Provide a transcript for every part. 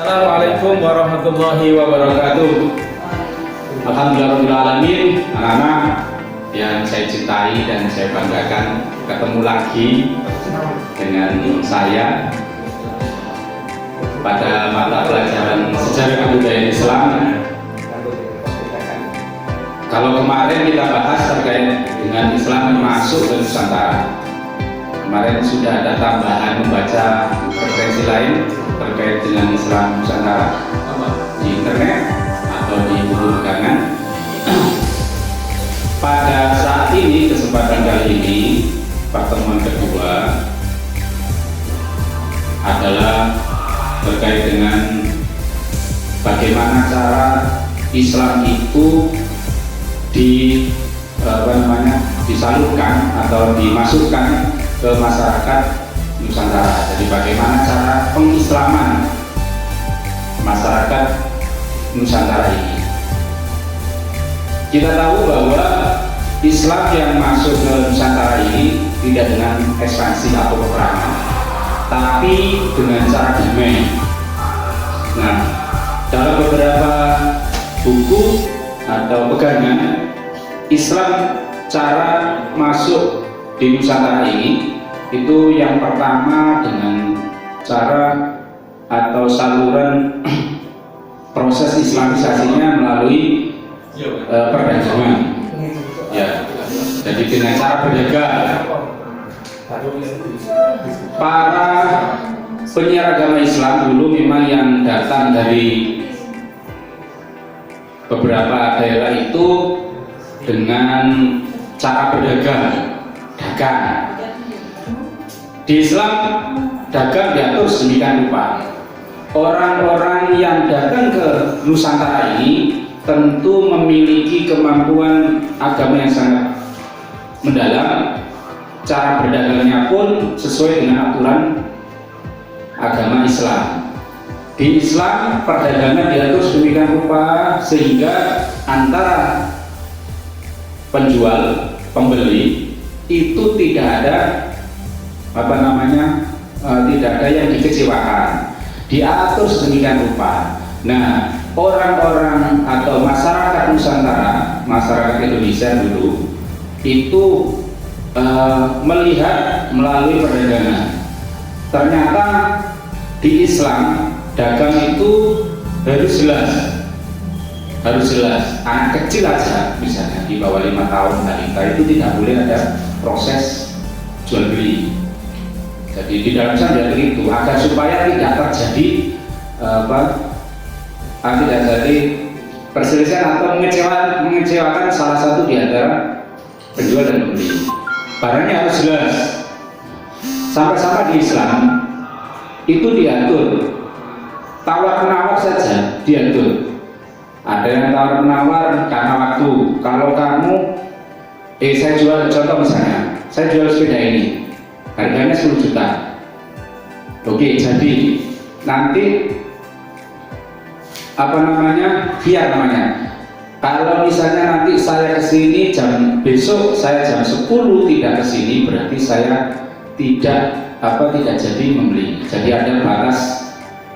Assalamualaikum warahmatullahi wabarakatuh. Alhamdulillahirrahmanirrahim. Anak-anak yang saya cintai dan saya banggakan, ketemu lagi dengan saya pada mata pelajaran sejarah kebudayaan Islam. Kalau kemarin kita bahas terkait dengan Islam masuk ke Nusantara, kemarin sudah ada tambahan membaca referensi lain terkait dengan Islam Nusantara di internet atau di buku pegangan. Pada saat ini, kesempatan kali ini, pertemuan kedua adalah terkait dengan bagaimana cara Islam itu disalurkan atau dimasukkan ke masyarakat Nusantara. Jadi bagaimana cara pengislaman masyarakat Nusantara ini. Kita tahu bahwa Islam yang masuk ke Nusantara ini tidak dengan ekspansi atau peperangan, tapi dengan cara damai. Nah, dalam beberapa buku atau pegangan Islam cara masuk di Nusantara ini itu yang pertama dengan cara atau saluran proses islamisasinya melalui perdagangan. Ya, jadi dengan cara berdagang. Para penyiar agama Islam dulu memang yang datang dari beberapa daerah itu dengan cara berdagang, dagang. Di Islam dagang diatur sedemikian rupa. Orang-orang yang datang ke Nusantara ini tentu memiliki kemampuan agama yang sangat mendalam. Cara berdagangnya pun sesuai dengan aturan agama Islam. Di Islam perdagangan diatur sedemikian rupa sehingga antara penjual pembeli itu tidak ada tidak ada yang dikecewakan, diatur sedemikian rupa. Nah, orang-orang atau masyarakat Nusantara, masyarakat Indonesia dulu itu melihat melalui perdagangan. Ternyata di Islam dagang itu harus jelas. Anak kecil aja misalnya di bawah 5 tahun balita itu tidak boleh ada proses jual beli. Jadi di dalam Islam diatur itu agar supaya tidak terjadi tidak jadi perselisihan atau mengecewakan salah satu di antara penjual dan pembeli. Barangnya harus jelas. Sampai-sampai di Islam itu diatur tawar menawar saja diatur. Ada yang tawar menawar karena waktu. Kalau kamu saya jual, contoh misalnya saya jual sepeda ini harganya 10 juta. Oke, jadi nanti biar namanya. Kalau misalnya nanti saya kesini besok saya jam 10 tidak kesini, berarti saya tidak jadi membeli. Jadi ada batas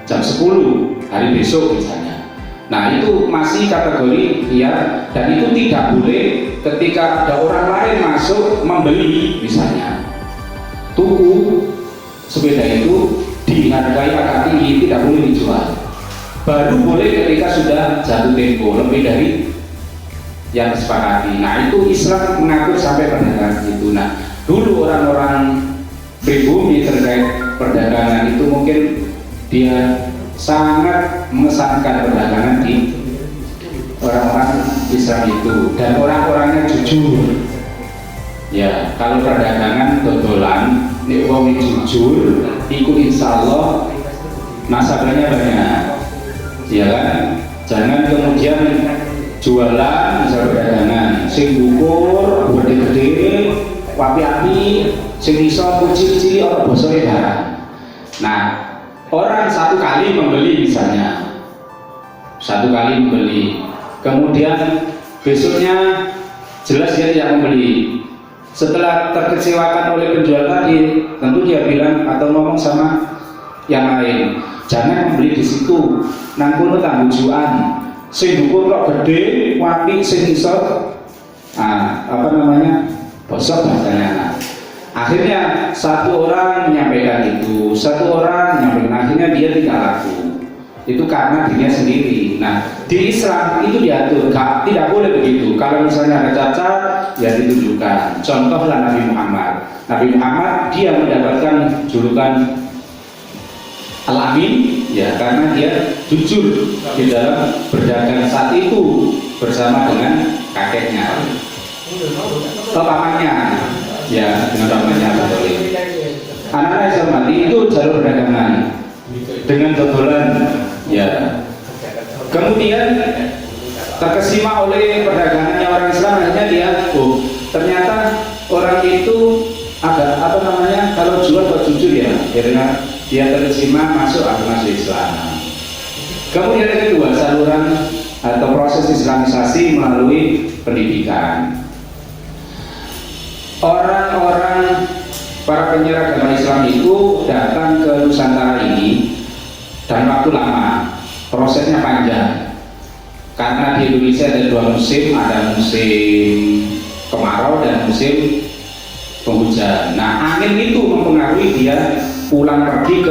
jam 10 hari besok misalnya. Nah, itu masih kategori biar, dan itu tidak boleh ketika ada orang lain masuk membeli misalnya. Tuku sepeda itu dihargai agak tinggi, tidak boleh dijual. Baru boleh ketika sudah jatuh tempo lebih dari yang disepakati. Nah, itu Islam mengatur sampai perdagangan itu. Nah, dulu orang-orang pribumi terkait perdagangan itu mungkin dia sangat mengesankan perdagangan di orang-orang Islam itu, dan orang-orangnya jujur. Ya, kalau perdagangan dodolan, nek wong jujur, iku insyaallah nasabahnya banyak. Ya kan? Jangan kemudian jualan misalnya perdagangan sing dukur gede-gede, wapi-api, sing iso kucil-cili ora bosone barang. Nah, orang satu kali membeli misalnya, kemudian besoknya jelas dia tidak membeli. Setelah terkecewakan oleh penjual tadi, tentu dia bilang atau ngomong sama yang lain, jangan membeli di situ. Nang kono tambujuan, sing dukur kok gede, wapi sing iso apa namanya? Bosok bahasanya. Akhirnya satu orang menyampaikan itu, satu orang menyampaikan, akhirnya dia tidak laku. Itu karena dirinya sendiri. Nah, di Islam itu diatur, tidak boleh begitu. Kalau misalnya ada cacat, ya ditunjukkan. Contohlah Nabi Muhammad. Nabi Muhammad dia mendapatkan julukan Al-Amin, ya karena dia jujur di dalam berdagang saat itu bersama dengan kakeknya, pamannya, ya dengan pamannya betul. Anak-anak yang hormati itu jalur perdagangan dengan dodolan, ya. Kemudian terkesima oleh perdagangannya orang Islam, akhirnya dia, oh ternyata orang itu agak apa namanya, kalau jual kok jujur ya, akhirnya dia terkesima masuk agama Islam. Kemudian yang kedua, saluran atau proses islamisasi melalui pendidikan. Orang-orang para penyiar agama Islam itu datang ke Nusantara ini dan waktu lama, prosesnya panjang. Karena di Indonesia ada dua musim, ada musim kemarau dan musim penghujan. Nah, angin itu mempengaruhi dia pulang pergi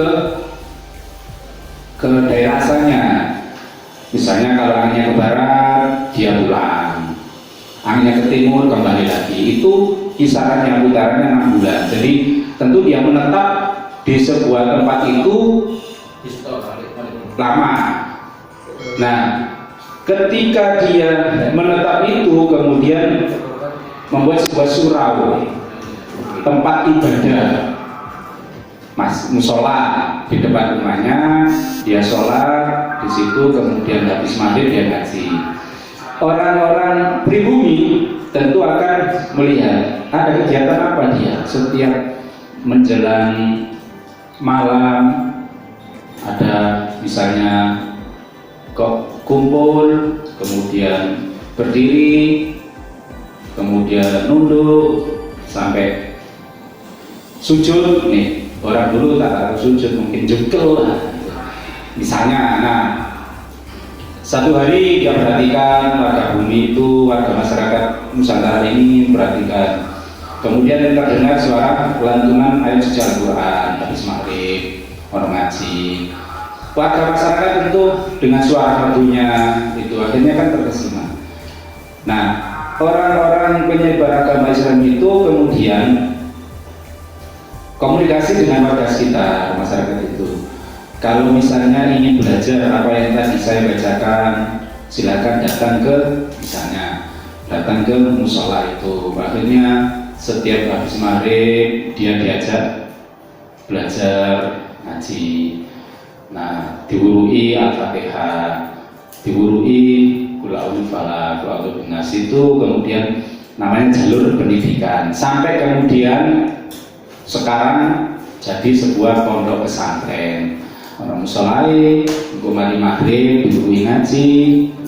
ke daerah asalnya. Misalnya kalau anginnya ke barat, dia pulang. Anginnya ke timur, kembali lagi. Itu kisarannya putarannya 6 bulan. Jadi tentu dia menetap di sebuah tempat itu lama. Nah, ketika dia menetap itu, kemudian membuat sebuah surau, tempat ibadah, musola di depan rumahnya, dia sholat di situ, kemudian habis maghrib dia ngaji. Orang-orang pribumi tentu akan melihat ada kegiatan apa dia setiap menjelang malam, ada misalnya kok kumpul, kemudian berdiri, kemudian nunduk sampai sujud nih. Orang dulu tak harus sujud, mungkin jengkel misalnya. Nah, satu hari dia perhatikan warga bumi itu, warga masyarakat Nusantara ini perhatikan. Kemudian terdengar suara lantunan ayat suci Al-Quran habis maghrib, orang ngaji. Warga masyarakat tentu dengan suara merdunya itu akhirnya kan terkesima. Nah, orang-orang penyebar agama Islam itu kemudian komunikasi dengan warga sekitar masyarakat itu. Kalau misalnya ingin belajar apa yang tadi saya bacakan, silakan datang ke misalnya datang ke musola itu. Akhirnya setiap habis maghrib dia diajak belajar ngaji. Nah, diwurui Al-Fatihah, diwurui Qul a'udzu falaq, Qul a'udzu binnas, itu kemudian namanya jalur pendidikan. Sampai kemudian sekarang jadi sebuah pondok pesantren. Orang musolai, mandi maghrib, diwurui ngaji.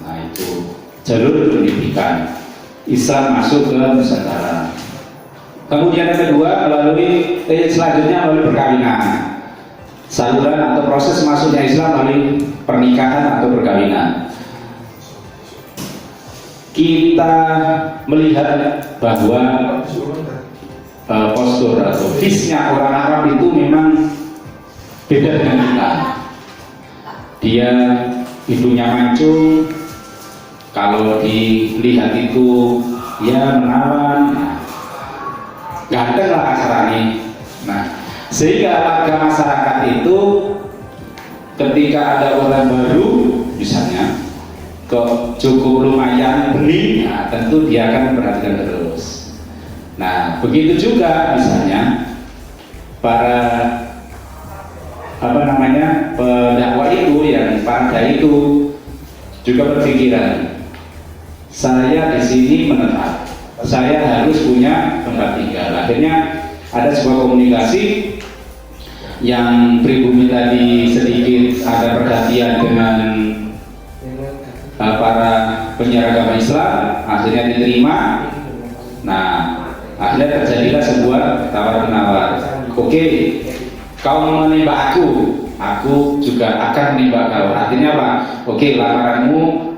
Nah, itu jalur pendidikan Islam masuk ke Nusantara. Kemudian yang kedua melalui selanjutnya melalui perkawinan. Saluran atau proses masuknya Islam melalui pernikahan atau perkawinan. Kita melihat bahwa postur atau visnya orang Arab itu memang beda dengan kita. Dia hidungnya mancung, kalau dilihat itu ya menawan, ganteng lah kasarane. Nah, sehingga warga masyarakat itu ketika ada orang baru misalnya kok cukup lumayan beli, nah, tentu dia akan memperhatikan terus. Nah, begitu juga misalnya para pendakwah itu yang pada itu juga berpikiran, saya di sini menetap, saya harus punya tempat tinggal. Akhirnya ada sebuah komunikasi yang pribumi tadi sedikit ada perhatian dengan para penyiar agama Islam, akhirnya diterima. Nah, akhirnya terjadilah sebuah tawar menawar. Oke, kau menembak aku, aku juga akan menimba kau. Artinya apa? Oke, lamaranmu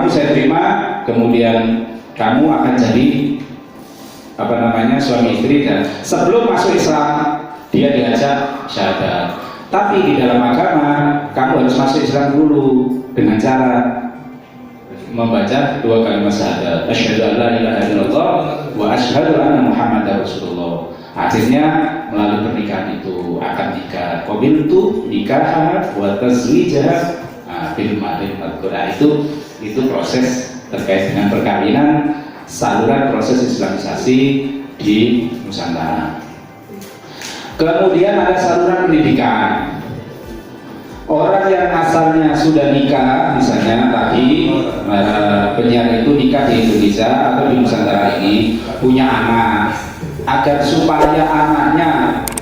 saya terima, kemudian kamu akan jadi suami istri. Dan sebelum masuk Islam dia diajak syahadat. Tapi di dalam agama kamu harus masuk Islam dulu dengan cara membaca 2 kalimat syahadat. Asyhadu an la ilaha illallah wa asyhadu anna Muhammadar Rasulullah. Akhirnya melalui pernikahan itu akan nikah. Qabiltu nikaha wa tazwijaha bil ma'ruf al-Qur'an. Itu proses terkait dengan perkawinan, saluran proses islamisasi di Nusantara. Kemudian ada saluran pendidikan. Orang yang asalnya sudah nikah, misalnya tadi penyiar itu nikah di Indonesia atau di Nusantara ini, punya anak, agar supaya anaknya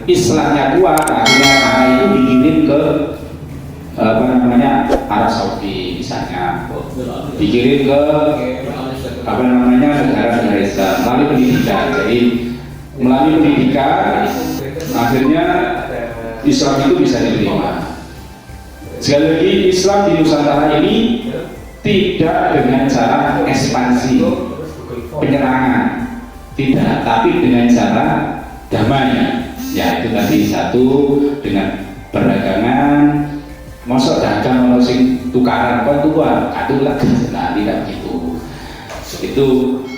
Islamnya kuat, akhirnya anak itu dikirim ke Arab Saudi misalnya, dikirim ke negara-negara Islam melalui pendidikan. Jadi melalui pendidikan akhirnya Islam itu bisa diterima. Sekali lagi, Islam di Nusantara ini tidak dengan cara ekspansi penyerangan, tidak, tapi dengan cara damai. Ya itu tadi, satu dengan perdagangan. Mosok dagang ono sing tukaran kon tuwa, katulah, nah tidak begitu. Itu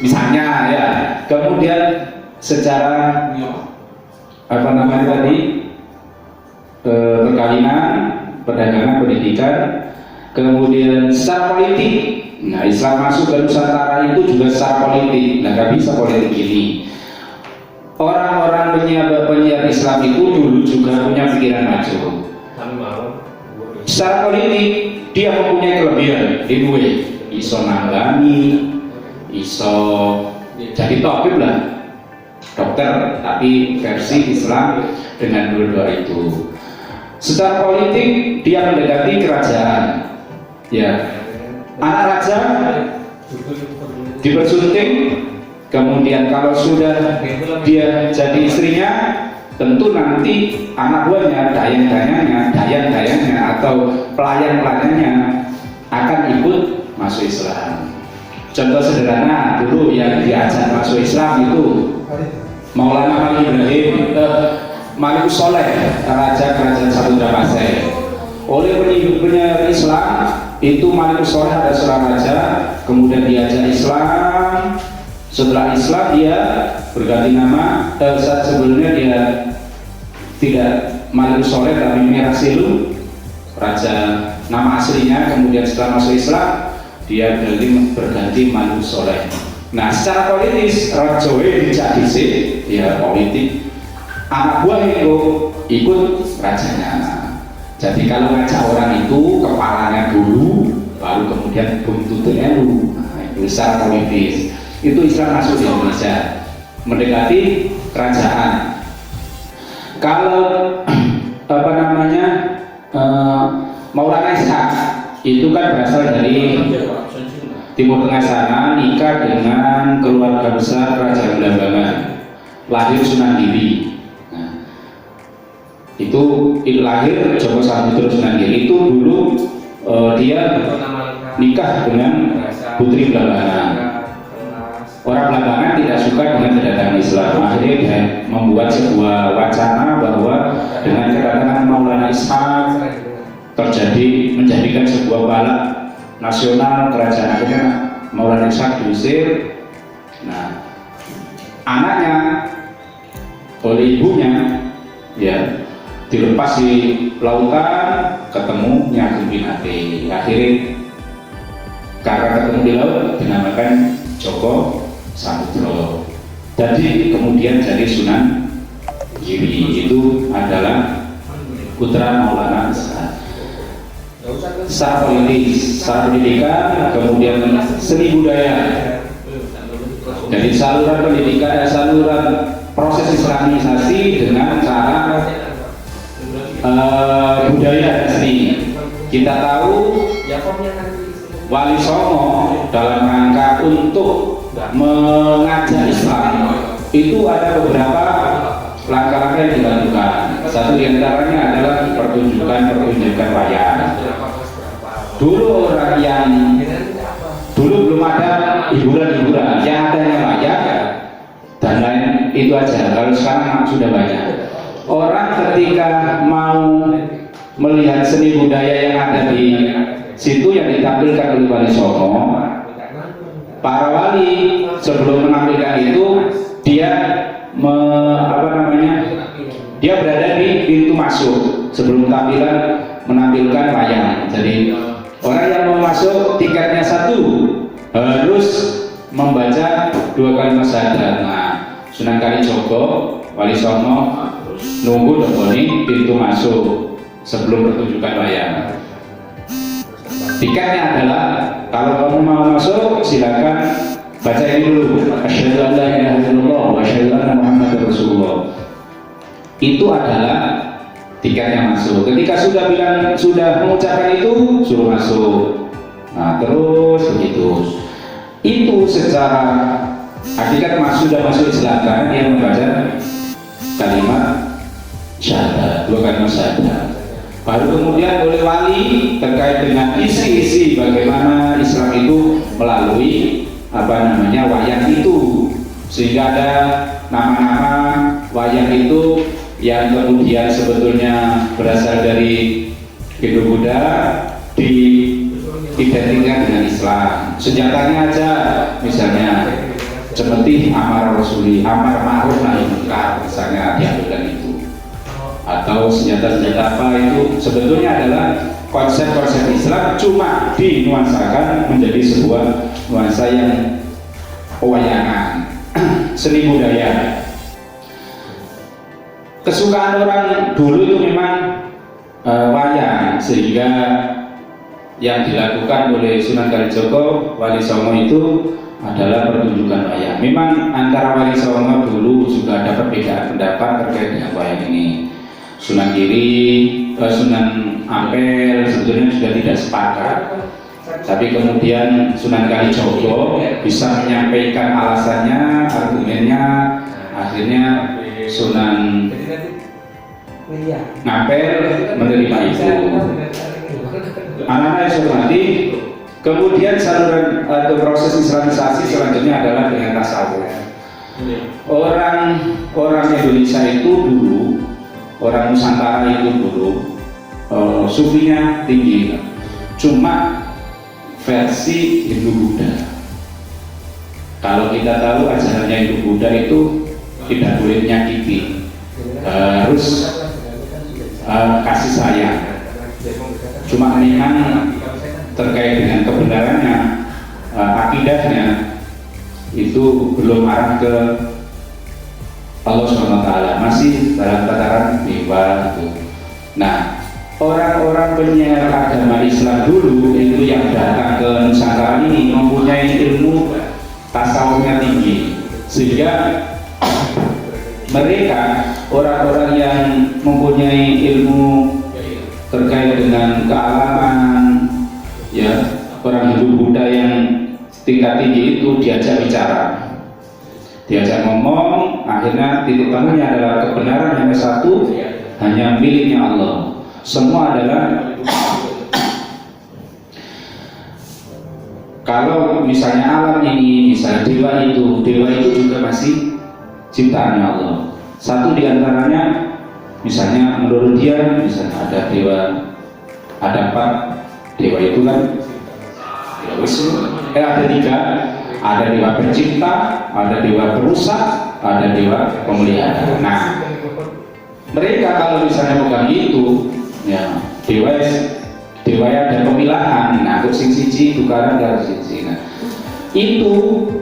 misalnya ya. Kemudian secara perkawinan, perdagangan, pendidikan, kemudian secara politik. Nah, Islam masuk ke Nusantara itu juga secara politik. Nah, gak bisa politik ini. Orang-orang penyiar Islam itu dulu juga punya pikiran maju. Secara politik dia mempunyai kelebihan, iso nangani, iso jadi tabib lah, dokter, tapi versi Islam dengan dua-dua itu. Secara politik dia mendekati kerajaan, ya, anak raja dipersunting, kemudian kalau sudah dia jadi istrinya, tentu nanti anak buahnya, dayang-dayangnya atau pelayan-pelayannya akan ikut masuk Islam. Contoh sederhana dulu yang diajak masuk Islam itu Maulana Malik Soleh, raja kerajaan Samudra Pasai. Oleh penyiar Islam itu Malik Soleh ada seorang raja, kemudian diajak Islam. Setelah Islam dia berganti nama. Sebelumnya dia tidak Malik Soleh tapi Merah Silu, raja nama aslinya. Kemudian setelah masuk Islam dia berganti Malik Soleh. Nah, secara politis Raja dijak dhisik, ya politik. Anak buah itu ikut rajanya. Jadi kalau ngajak orang itu kepalanya dulu, baru kemudian buntutnya dulu. Nah, itu secara politis. Itu Islam masuk di Indonesia, mendekati kerajaan. Kalau Maulana Ishaq itu kan berasal dari Timur Tengah sana, nikah dengan keluarga besar Raja Belambangan, lahir Sunan Giri. Nah, itu lahir Joko Samudro Sunan Giri. Itu dulu dia nikah dengan putri Belambangan. Orang Belambangan tidak suka dengan kedatangan Islam. Akhirnya dia membuat sebuah wacana bahwa dengan kedatangan Maulana Ishaq menjadikan sebuah balak nasional kerajaan. Akhirnya Maulana Ishaq diusir. Nah, anaknya oleh ibunya ya dilepas di lautan, ketemu Nyageng Pinate. Akhirnya karena ketemu di laut dinamakan Joko Samudro. Jadi kemudian jadi Sunan Giri. Itu adalah putra Maulana Ishaq. Secara politik, secara pendidikan, kemudian seni budaya. Jadi saluran pendidikan, saluran proses islamisasi dengan cara budaya seni. Kita tahu Wali Songo dalam rangka untuk mengajak Islam itu ada beberapa langkah-langkah yang dilakukan. Satu di antaranya adalah pertunjukan wayang. Dulu orang yang dulu belum ada hiburan-hiburan, yang adanya wayang dan lain itu aja. Kalau sekarang sudah banyak. Orang ketika mau melihat seni budaya yang ada di situ yang ditampilkan oleh Wali Songo, para wali sebelum menampilkan itu dia dia berada di pintu masuk sebelum tampilan menampilkan wayang. Jadi orang yang mau masuk tiketnya 1 harus membaca 2 kalimat syahadat. Nah, Sunan Kalijogo, Wali Songo nunggu di pintu masuk sebelum pertunjukan wayang. Tiketnya adalah kalau kamu mau masuk silakan baca ini dulu, asyhadu an la ilaha illallah wa asyhadu anna muhammadar rasulullah. Itu adalah tiketnya masuk. Ketika sudah mengucapkan itu suruh masuk. Nah, terus begitu. Itu secara hakikat sudah masuk silakan dia membaca kalimat syahadat, 2 kalimat syahadat. Baru kemudian oleh wali terkait dengan isi-isi bagaimana Islam itu melalui wayang itu, sehingga ada nama-nama wayang itu yang kemudian sebetulnya berasal dari Hindu Buddha diidentikan dengan Islam. Senjatanya aja misalnya seperti amar rasuli, amar ma'ruf nahi munkar misalnya diambilkan itu. Atau senjata-senjata apa itu sebetulnya adalah konsep-konsep Islam, cuma dinuansakan menjadi sebuah nuansa yang pewayangan, seni budaya. Kesukaan orang dulu itu memang wayang, sehingga yang dilakukan oleh Sunan Kalijogo, Wali Songo itu adalah pertunjukan wayang. Memang antara Wali Songo dulu juga ada perbedaan pendapat terkait dengan wayang ini. Sunan Sunan Ampel sebetulnya sudah tidak sepakat, tapi kemudian Sunan Kalijogo bisa menyampaikan alasannya, argumennya, akhirnya Sunan Ampel menerima itu. Anak-anak yang hormati, kemudian saluran atau proses islamisasi selanjutnya adalah dengan tasawuf. Orang Indonesia itu dulu, orang Nusantara itu dulu sufinya tinggi, cuma versi Hindu Buddha. Kalau kita tahu ajarannya Hindu Buddha itu tidak boleh menyakiti, harus kasih sayang. Cuma memang terkait dengan kebenarannya, akidahnya itu belum arah ke Allah SWT, masih dalam tataran dewa itu. Nah, orang-orang penyiar agama Islam dulu itu yang datang ke Nusantara ini mempunyai ilmu tasawufnya tinggi, sehingga mereka orang-orang yang mempunyai ilmu terkait dengan kealaman, ya, orang Hindu Buddha yang tingkat tinggi itu diajak bicara, diajak ngomong. Akhirnya titik temunya adalah kebenaran hanya satu, hanya miliknya Allah. Semua adalah kalau misalnya alam ini, misalnya dewa itu juga masih ciptaannya Allah. Satu diantaranya misalnya menurut dia, misalnya ada dewa, ada 4 dewa itu kan, ada 3, ada dewa pencipta, ada dewa perusak, ada dewa pemelihara. Nah, mereka kalau misalnya bukan itu, ya dewa ada pemilahan. Nah, untuk sing siji tukaran dari siji. Nah, itu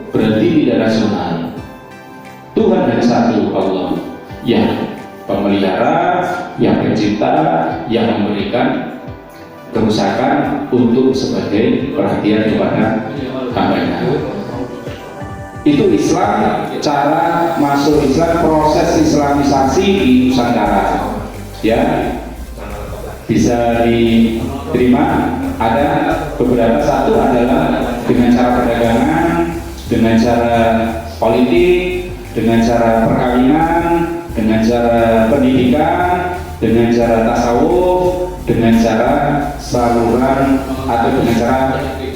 berarti tidak rasional. Tuhan hanya satu, Allah, ya pemelihara, yang pencipta, yang memberikan kerusakan untuk sebagai perhatian kepada hambanya. Itu Islam, cara masuk Islam, proses islamisasi di Nusantara, ya, bisa diterima. Ada beberapa, satu adalah dengan cara perdagangan, dengan cara politik, dengan cara perkawinan, dengan cara pendidikan, dengan cara tasawuf, dengan cara saluran atau dengan cara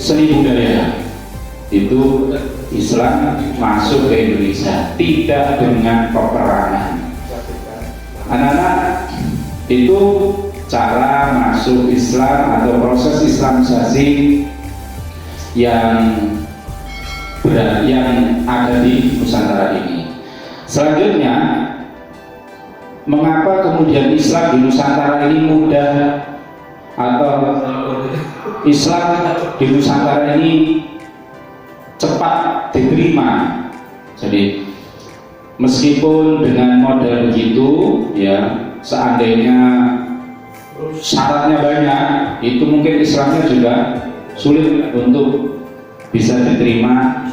seni budaya. Itu Islam masuk ke Indonesia, tidak dengan peperangan. Anak-anak, itu cara masuk Islam atau proses Islamisasi yang ada di Nusantara ini. Selanjutnya, mengapa kemudian Islam di Nusantara ini mudah, atau Islam di Nusantara ini cepat diterima? Jadi meskipun dengan model begitu, ya, seandainya syaratnya banyak, itu mungkin Islamnya juga sulit untuk bisa diterima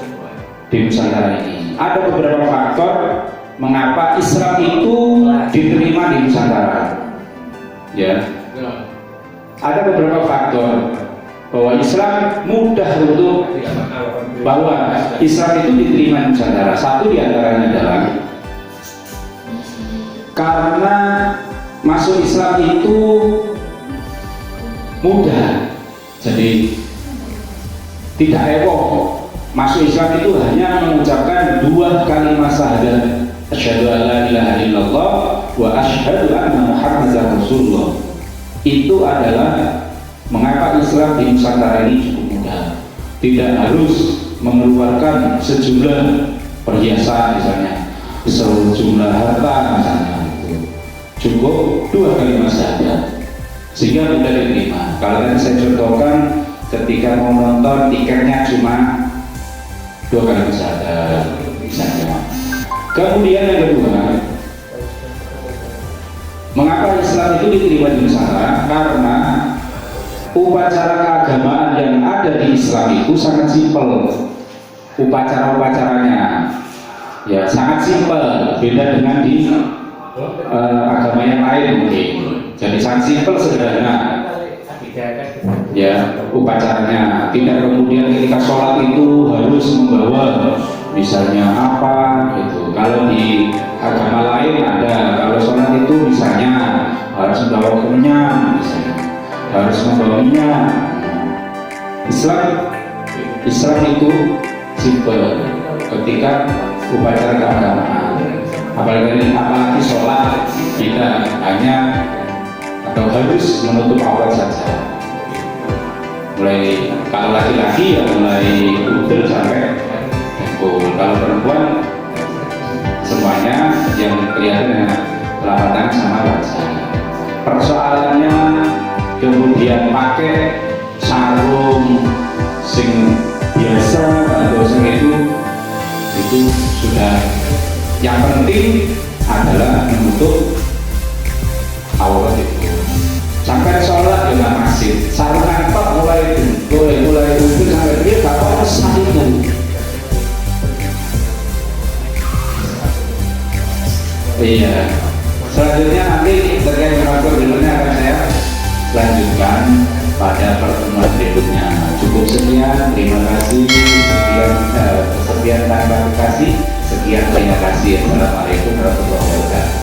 di Nusantara ini. Ada beberapa faktor mengapa Islam itu diterima di Nusantara. Ya, ada beberapa faktor bahwa Islam mudah untuk bahwa Islam itu diterima di Nusantara. Satu diantaranya adalah karena masuk Islam itu mudah, jadi tidak heboh. Masuk Islam itu hanya mengucapkan 2 kalimat syahadat, asyhadu an la ilaha illallah wa asyhadu anna muhammadar rasulullah. Itu adalah mengapa Islam di Nusantara ini cukup mudah. Tidak harus mengeluarkan sejumlah perhiasan, misalnya sejumlah harta, misalnya. Cukup 2 kalimat syahadat sehingga mudah diterima. Kalau tadi saya contohkan, ketika mau nonton tiketnya cuma 2 kalimat syahadat misalnya. Kemudian yang kedua, mengapa Islam itu diterima di Nusantara? Karena upacara keagamaan yang ada di Islam itu sangat simpel. Upacara-upacaranya ya sangat simpel, beda dengan di agama yang lain mungkin. Jadi sangat simpel, sederhana. Ya, upacaranya tidak kemudian ketika sholat itu harus membawa misalnya apa gitu. Kalau di agama lain ada, kalau sholat itu misalnya harus membawa kemenyan, misalnya harus membawa minyak. Islam itu simpel ketika upacara keagamaan. Apalagi sholat, kita hanya atau harus menutup aurat saja. Mulai kalau laki-laki ya mulai udel sampai dengkul. Kalau perempuan semuanya yang kelihatan telapak tangan sama wajah. Persoalannya kemudian pakai sarung sing biasa atau sing itu sudah. Yang penting adalah menutup aurat itu. Sampai sholat juga masih sarung apa mulai itu sampai dia gak apa sah itu. Iya. Selanjutnya nanti terkait faktor berikutnya akan saya lanjutkan pada pertemuan berikutnya. Cukup sekian, terima kasih. Sekian terima kasih. Sekian, terima kasih. Assalamualaikum warahmatullahi wabarakatuh.